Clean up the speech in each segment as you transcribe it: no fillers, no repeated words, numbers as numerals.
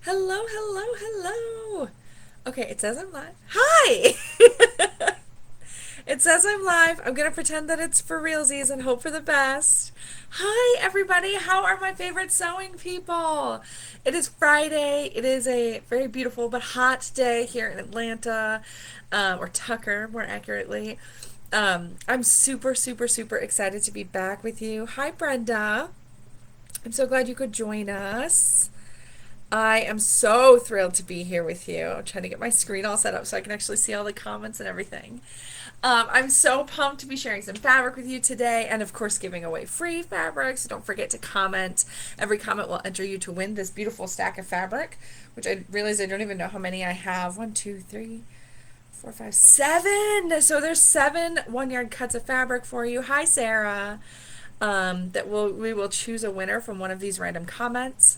Hello, hello, hello. Okay, it says I'm live. Hi! It says I'm live. I'm gonna pretend that it's for realsies and hope for the best. Hi, everybody. How are my favorite sewing people? It is Friday. It is a very beautiful but hot day here in Atlanta, or Tucker, more accurately. I'm super, super, super excited to be back with you. Hi, Brenda. I'm so glad you could join us. I am so thrilled to be here with you. I'm trying to get my screen all set up so I can actually see all the comments and everything. I'm so pumped to be sharing some fabric with you today and, of course, giving away free fabric. So don't forget to comment. Every comment will enter you to win this beautiful stack of fabric, which I realize I don't even know how many I have. 1, 2, 3, 4, 5, 7. So there's 7 one-yard cuts of fabric for you. Hi, Sarah. We will choose a winner from one of these random comments.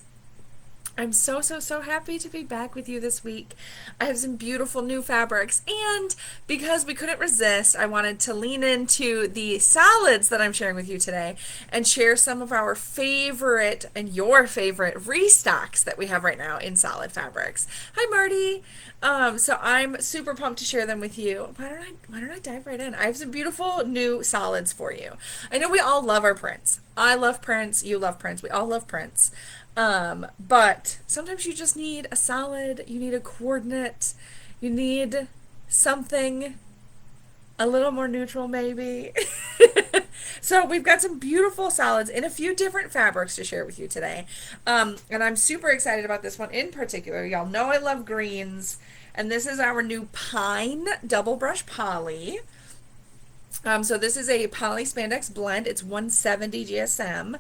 I'm so, so, so happy to be back with you this week. I have some beautiful new fabrics, and because we couldn't resist, I wanted to lean into the solids that I'm sharing with you today and share some of our favorite and your favorite restocks that we have right now in solid fabrics. Hi, Marty. So I'm super pumped to share them with you. Why don't I dive right in? I have some beautiful new solids for you. I know we all love our prints. I love prints. You love prints. We all love prints. But sometimes you just need a solid, you need a coordinate, you need something a little more neutral maybe. So we've got some beautiful solids in a few different fabrics to share with you today. And I'm super excited about this one in particular. Y'all know I love greens, and this is our new Pine Double Brush Poly. So this is a poly spandex blend. It's 170 GSM.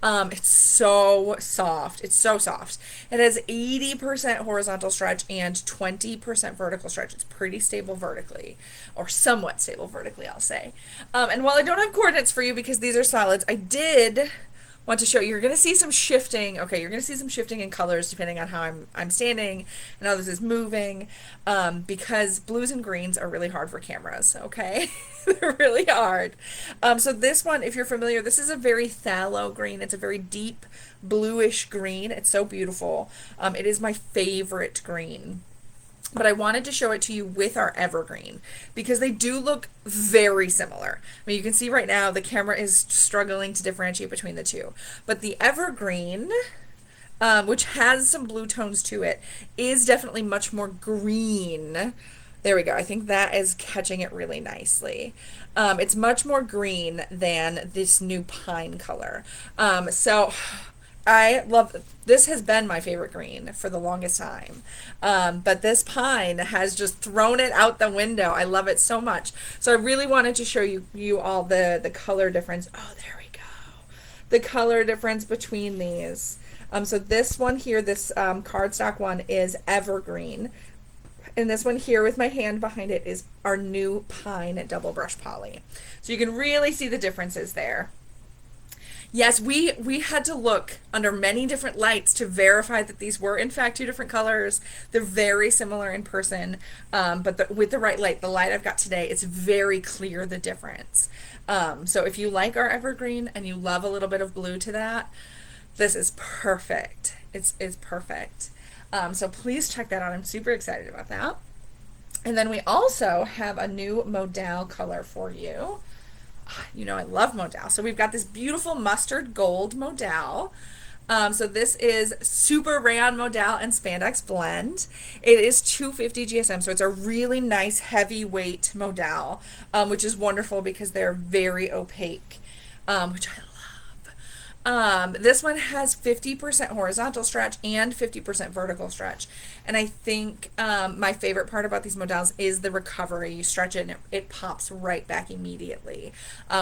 It's so soft. It's so soft. It has 80% horizontal stretch and 20% vertical stretch. It's pretty stable vertically, or somewhat stable vertically, I'll say. And while I don't have coordinates for you because these are solids, I did want to show you. You're going to see some shifting. Okay, you're going to see some shifting in colors depending on how I'm standing and how this is moving, because blues and greens are really hard for cameras. Okay, they're really hard. So this one, if you're familiar, this is a very phthalo green. It's a very deep bluish green. It's so beautiful. It is my favorite green. But I wanted to show it to you with our evergreen because they do look very similar. I mean, you can see right now the camera is struggling to differentiate between the two. But the evergreen, which has some blue tones to it, is definitely much more green. There we go. I think that is catching it really nicely. It's much more green than this new pine color. So I love, this has been my favorite green for the longest time. But this pine has just thrown it out the window. I love it so much. So I really wanted to show you all the color difference. Oh, there we go. The color difference between these. So this one here, this cardstock one, is evergreen. And this one here with my hand behind it is our new Pine Double Brush Poly. So you can really see the differences there. Yes, we had to look under many different lights to verify that these were in fact two different colors. They're very similar in person, but with the right light, the light I've got today, it's very clear the difference. So if you like our evergreen and you love a little bit of blue to that, this is perfect. It's perfect. So please check that out. I'm super excited about that. And then we also have a new modal color for you. You know I love modal. So we've got this beautiful mustard gold modal. So this is super rayon modal and spandex blend. It is 250 GSM, so it's a really nice heavyweight modal, which is wonderful because they're very opaque, which I love. This one has 50% horizontal stretch and 50% vertical stretch. And I think my favorite part about these modals is the recovery. You stretch it and it pops right back immediately,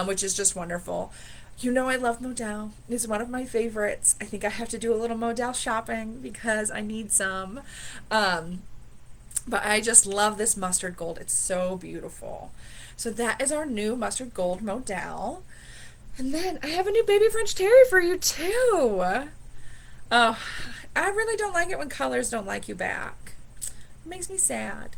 which is just wonderful. You know I love modal. It's one of my favorites. I think I have to do a little modal shopping because I need some. But I just love this mustard gold. It's so beautiful. So that is our new mustard gold modal. And then I have a new baby French terry for you too. Oh, I really don't like it when colors don't like you back. It makes me sad.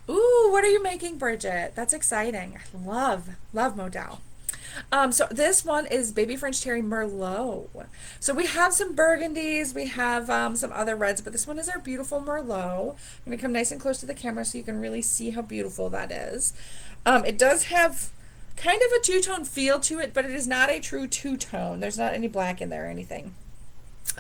Ooh, what are you making, Bridget? That's exciting. I love modal. So this one is Baby French Terry Merlot. So we have some burgundies, we have some other reds, but this one is our beautiful Merlot. I'm going to come nice and close to the camera so you can really see how beautiful that is. It does have kind of a two-tone feel to it, but it is not a true two-tone. There's not any black in there or anything.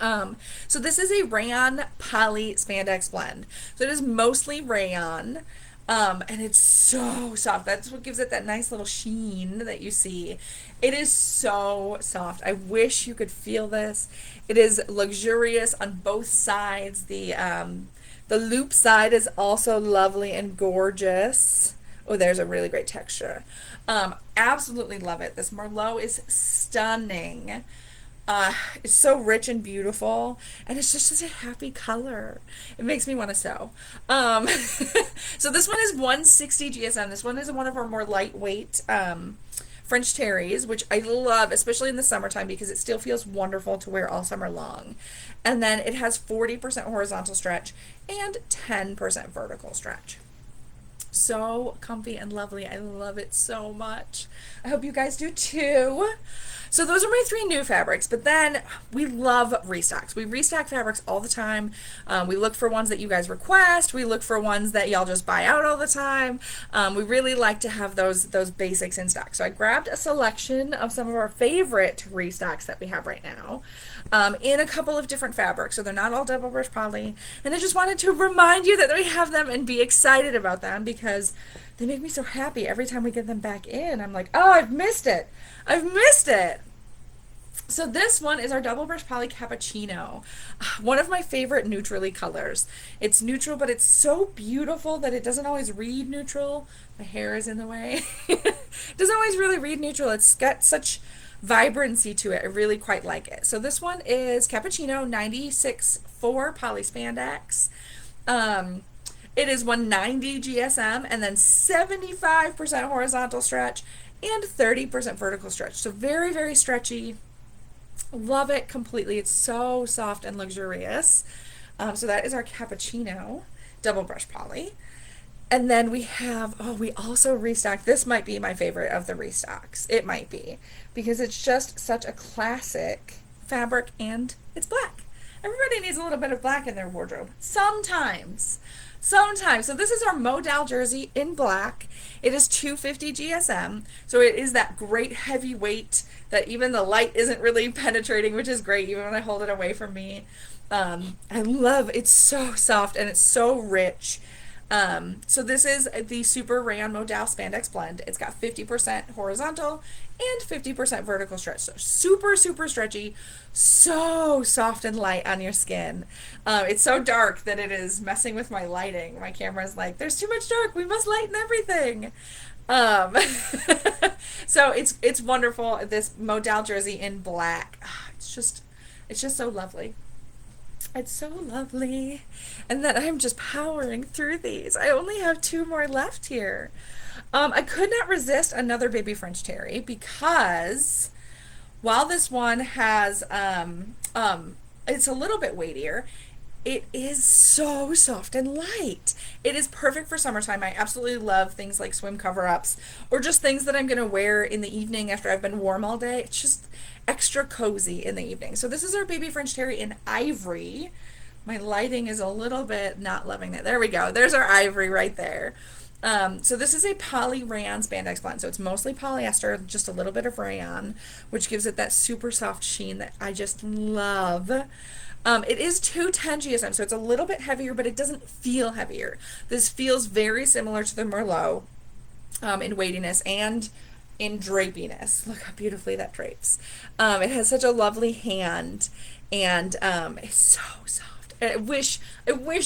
So this is a rayon poly spandex blend. So it is mostly rayon. And it's so soft. That's what gives it that nice little sheen that you see. It is so soft. I wish you could feel this. It is luxurious on both sides. The loop side is also lovely and gorgeous. Oh, there's a really great texture. Absolutely love it. This Merlot is stunning. It's so rich and beautiful, and it's just such a happy color. It makes me want to sew. Um, so this one is 160 GSM. This one is one of our more lightweight French terries, which I love, especially in the summertime because it still feels wonderful to wear all summer long. And then it has 40% horizontal stretch and 10% vertical stretch. So comfy and lovely. I love it so much. I hope you guys do too. So those are my three new fabrics, but then we love restocks. We restock fabrics all the time. We look for ones that you guys request. We look for ones that y'all just buy out all the time. We really like to have those basics in stock. So I grabbed a selection of some of our favorite restocks that we have right now in a couple of different fabrics. So they're not all double brush poly. And I just wanted to remind you that we have them and be excited about them because they make me so happy every time we get them back in. I'm like, oh, I've missed it. I've missed it. So this one is our double brush poly cappuccino, one of my favorite neutrally colors. It's neutral, but it's so beautiful that it doesn't always read neutral. My hair is in the way. It doesn't always really read neutral. It's got such vibrancy to it. I really quite like it. So this one is cappuccino 96.4 poly spandex. It is 190 GSM and then 75% horizontal stretch and 30% vertical stretch. So very, very stretchy. Love it completely. It's so soft and luxurious. So that is our cappuccino double brush poly. And then we have, oh, we also restocked. This might be my favorite of the restocks. It might be because it's just such a classic fabric and it's black. Everybody needs a little bit of black in their wardrobe. Sometimes. Sometimes. So this is our modal jersey in black. It is 250 GSM. So it is that great heavy weight that even the light isn't really penetrating, which is great even when I hold it away from me. I love it's so soft and it's so rich. So this is the Super Rayon Modal Spandex Blend. It's got 50% horizontal and 50% vertical stretch. So super, super stretchy, so soft and light on your skin. It's so dark that it is messing with my lighting. My camera's like, there's too much dark. We must lighten everything. Um, so it's wonderful. This Modal jersey in black. It's just so lovely. It's so lovely. And then I'm just powering through these. I only have two more left here. I could not resist another baby French terry because while this one has, it's a little bit weightier, it is so soft and light. It is perfect for summertime. I absolutely love things like swim cover-ups or just things that I'm going to wear in the evening after I've been warm all day. It's just extra cozy in the evening. So this is our baby French terry in ivory. My lighting is a little bit not loving that. There we go. There's our ivory right there. So this is a poly rayon spandex blend. So it's mostly polyester, just a little bit of rayon, which gives it that super soft sheen that I just love. It is 210 GSM, so it's a little bit heavier, but it doesn't feel heavier. This feels very similar to the Merlot in weightiness and in drapiness. Look how beautifully that drapes. It has such a lovely hand, and it's so soft. I wish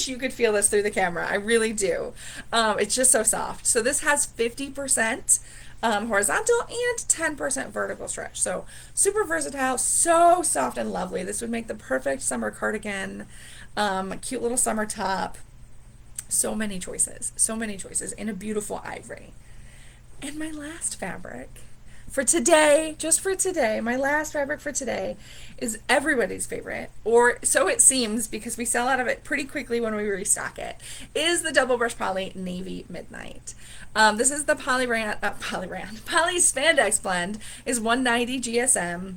you could feel this through the camera. I really do. It's just so soft. So this has 50% horizontal and 10% vertical stretch. So super versatile, so soft and lovely. This would make the perfect summer cardigan, cute little summer top. So many choices in a beautiful ivory. And my last fabric, For today, just for today, my last fabric for today is everybody's favorite, or so it seems because we sell out of it pretty quickly when we restock it, is the Double Brush Poly Navy Midnight. This is the Poly Spandex blend, is 190 GSM.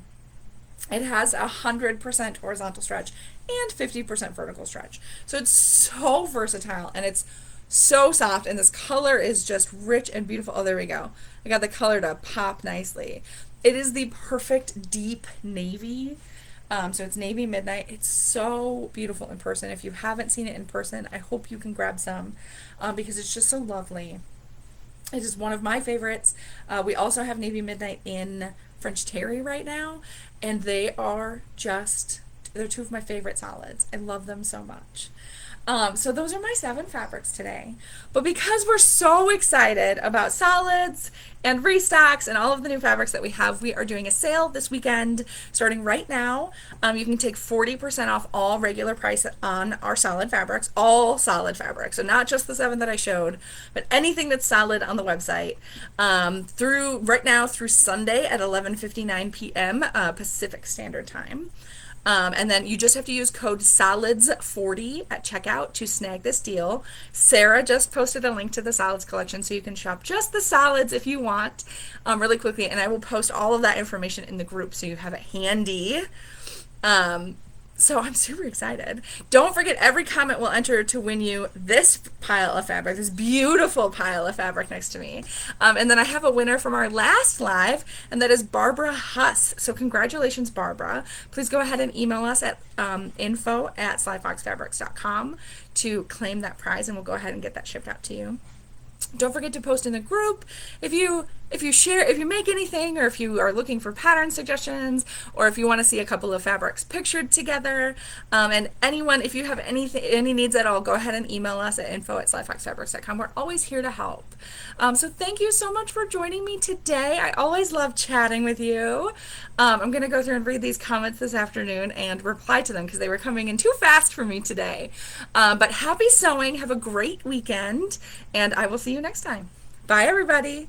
It has 100% horizontal stretch and 50% vertical stretch. So it's so versatile and it's so soft, and this color is just rich and beautiful. Oh, there we go. I got the color to pop nicely. It is the perfect deep navy. So it's Navy Midnight. It's so beautiful in person. If you haven't seen it in person, I hope you can grab some because it's just so lovely. It is one of my favorites. We also have Navy Midnight in French Terry right now, and they're two of my favorite solids. I love them so much. So those are my 7 fabrics today. But because we're so excited about solids and restocks and all of the new fabrics that we have, we are doing a sale this weekend starting right now. You can take 40% off all regular price on our solid fabrics, all solid fabrics. So not just the 7 that I showed, but anything that's solid on the website through right now through Sunday at 11:59 p.m. Pacific Standard Time. And then you just have to use code SOLIDS40 at checkout to snag this deal. Sarah just posted a link to the solids collection, so you can shop just the solids if you want really quickly. And I will post all of that information in the group so you have it handy. So I'm super excited. Don't forget, every comment will enter to win you this pile of fabric, this beautiful pile of fabric next to me. And then I have a winner from our last live, and that is Barbara Huss. So congratulations, Barbara. Please go ahead and email us at info@slyfoxfabrics.com to claim that prize, and we'll go ahead and get that shipped out to you. Don't forget to post in the group if you share, if you make anything, or if you are looking for pattern suggestions, or if you want to see a couple of fabrics pictured together. And anyone, if you have any needs at all, go ahead and email us at info@slyfoxfabrics.com. We're always here to help. So thank you so much for joining me today. I always love chatting with you. I'm going to go through and read these comments this afternoon and reply to them because they were coming in too fast for me today. But happy sewing. Have a great weekend, and I will see you next time. Bye, everybody.